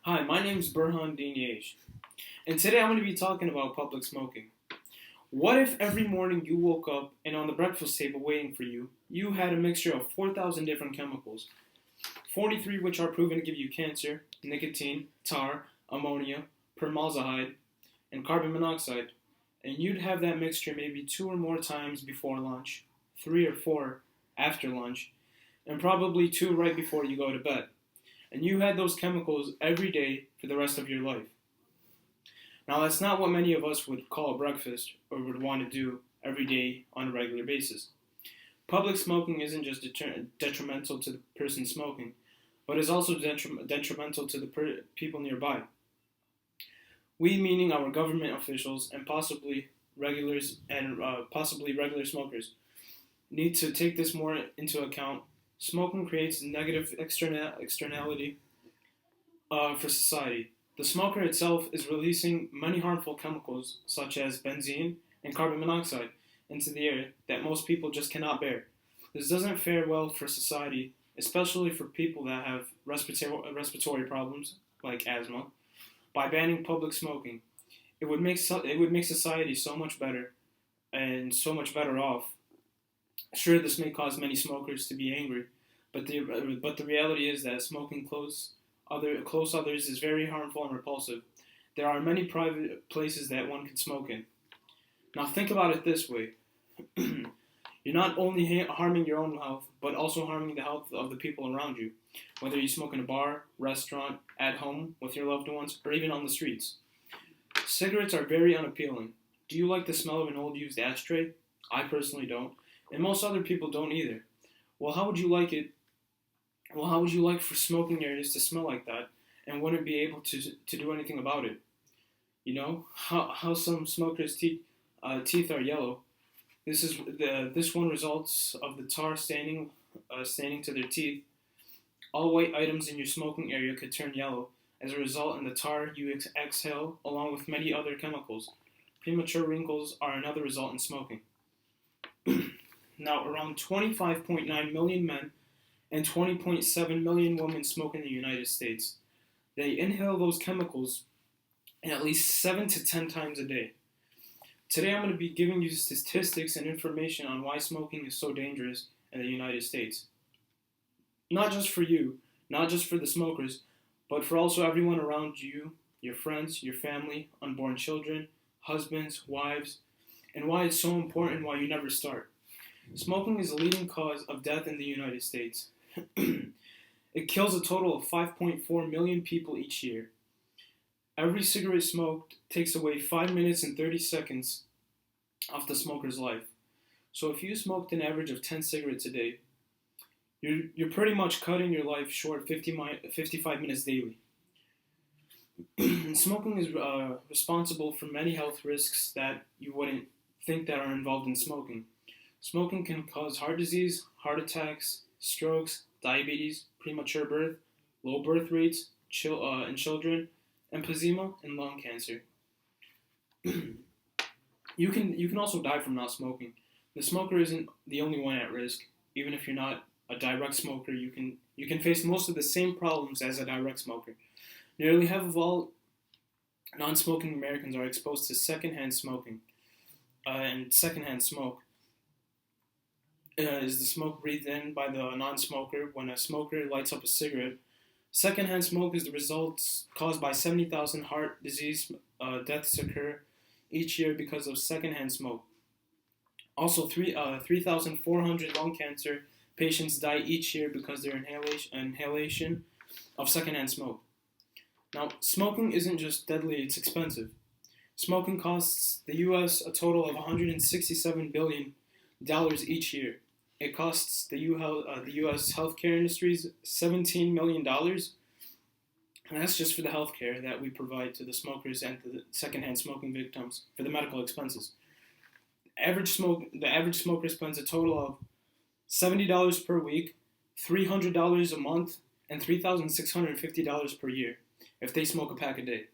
Hi, my name is Burhan-Dean, and today I'm going to be talking about public smoking. What if every morning you woke up and on the breakfast table waiting for you, you had a mixture of 4,000 different chemicals, 43 which are proven to give you cancer, nicotine, tar, ammonia, formaldehyde, and carbon monoxide, and you'd have that mixture maybe two or more times before lunch, three or four after lunch, and probably two right before you go to bed. And you had those chemicals every day for the rest of your life. Now, that's not what many of us would call a breakfast or would want to do every day on a regular basis. Public smoking isn't just detrimental to the person smoking, but is also detrimental to the people nearby. We, meaning our government officials and possibly regular smokers, need to take this more into account. Smoking creates negative externality for society. The smoker itself is releasing many harmful chemicals, such as benzene and carbon monoxide, into the air that most people just cannot bear. This doesn't fare well for society, especially for people that have respiratory problems, like asthma. By banning public smoking, it would make society so much better and so much better off. Sure, this may cause many smokers to be angry, but the reality is that smoking close others is very harmful and repulsive. There are many private places that one can smoke in. Now think about it this way: you're not only harming your own health, but also harming the health of the people around you. Whether you smoke in a bar, restaurant, at home with your loved ones, or even on the streets. Cigarettes are very unappealing. Do you like the smell of an old used ashtray? I personally don't, and most other people don't either. Well, how would you like it? Well, how would you like for smoking areas to smell like that, and wouldn't be able to do anything about it? You know how some smokers' teeth are yellow. This one results of the tar staining to their teeth. All white items in your smoking area could turn yellow as a result in the tar you exhale, along with many other chemicals. Premature wrinkles are another result in smoking. Now, around 25.9 million men and 20.7 million women smoke in the United States. They inhale those chemicals at least 7 to 10 times a day. Today I'm going to be giving you statistics and information on why smoking is so dangerous in the United States. Not just for you, not just for the smokers, but for also everyone around you, your friends, your family, unborn children, husbands, wives, and why it's so important why you never start. Smoking is the leading cause of death in the United States. It kills a total of 5.4 million people each year. Every cigarette smoked takes away 5 minutes and 30 seconds off the smoker's life. So if you smoked an average of 10 cigarettes a day, you're pretty much cutting your life short 55 minutes daily. Smoking is responsible for many health risks that you wouldn't think that are involved in smoking. Smoking can cause heart disease, heart attacks, strokes, diabetes, premature birth, low birth rates in children, emphysema, and lung cancer. You can also die from not smoking. The smoker isn't the only one at risk. Even if you're not a direct smoker, you can face most of the same problems as a direct smoker. Nearly half of all non-smoking Americans are exposed to secondhand smoking, and secondhand smoke is the smoke breathed in by the non-smoker when a smoker lights up a cigarette. Secondhand smoke is the results caused by 70,000 heart disease deaths occur each year because of secondhand smoke. Also, 3,400 lung cancer patients die each year because of their inhalation of secondhand smoke. Now, smoking isn't just deadly, it's expensive. Smoking costs the U.S. a total of $167 billion each year. It costs the U.S. healthcare industries $17 million, and that's just for the healthcare that we provide to the smokers and to the secondhand smoking victims for the medical expenses. The average smoker spends a total of $70 per week, $300 a month, and $3,650 per year if they smoke a pack a day.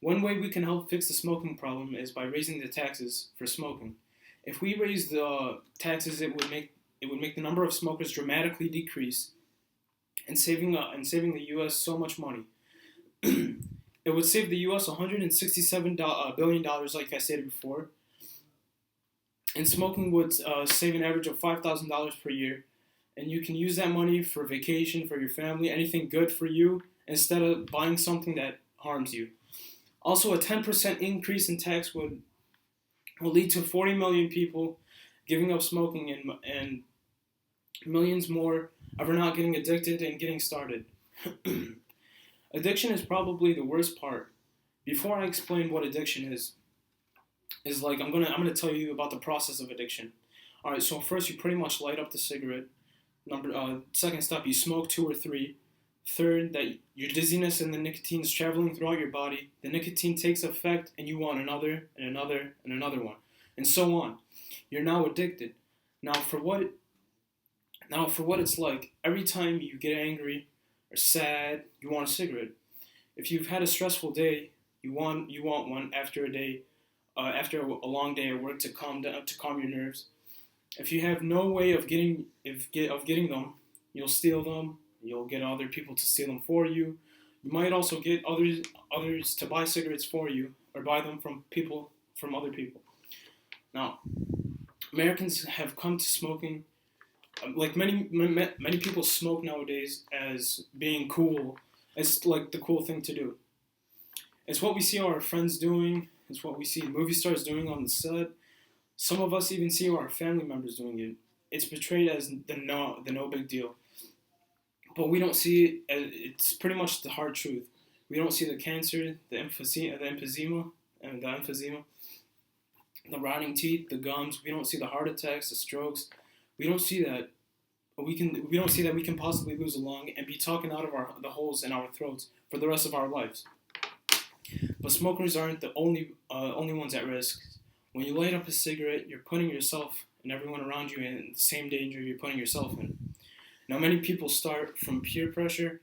One way we can help fix the smoking problem is by raising the taxes for smoking. If we raise the taxes, it would make the number of smokers dramatically decrease, and saving the U.S. so much money. It would save the U.S. $167 billion, like I stated before, and smoking would save an average of $5,000 per year. And you can use that money for vacation, for your family, anything good for you, instead of buying something that harms you. Also, a 10% increase in tax will lead to 40 million people giving up smoking and millions more ever not getting addicted and getting started. Addiction is probably the worst part. Before I explain what addiction is like I'm gonna tell you about the process of addiction. All right, so first you pretty much light up the cigarette. Second step, you smoke two or three. Third, that your dizziness and the nicotine is traveling throughout your body. The nicotine takes effect, and you want another and another and another one, and so on. You're now addicted. Now for what it's like, every time you get angry or sad, you want a cigarette. If you've had a stressful day, you want one after a day, after a long day at work to calm your nerves. If you have no way of getting them, you'll steal them. You'll get other people to steal them for you. You might also get others to buy cigarettes for you or buy them from other people. Now, Americans have come to smoking. Like many people smoke nowadays as being cool. It's like the cool thing to do. It's what we see our friends doing. It's what we see movie stars doing on the set. Some of us even see our family members doing it. It's portrayed as the no big deal. But we don't see it. It's pretty much the hard truth. We don't see the cancer, the emphysema, the rotting teeth, the gums. We don't see the heart attacks, the strokes. We don't see that. But we don't see that we can possibly lose a lung and be talking out of the holes in our throats for the rest of our lives. But smokers aren't the only ones at risk. When you light up a cigarette, you're putting yourself and everyone around you in the same danger you're putting yourself in. Now, many people start from peer pressure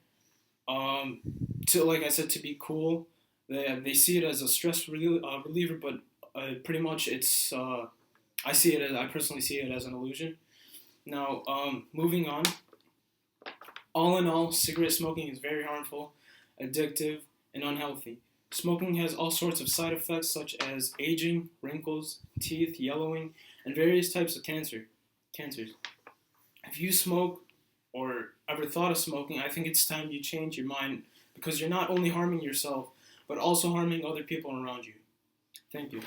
to, like I said, to be cool. They see it as a stress reliever, but pretty much it's. I personally see it as an illusion. Now, moving on. All in all, cigarette smoking is very harmful, addictive, and unhealthy. Smoking has all sorts of side effects such as aging, wrinkles, teeth, yellowing, and various types of cancers. If you smoke or ever thought of smoking, I think it's time you change your mind because you're not only harming yourself, but also harming other people around you. Thank you.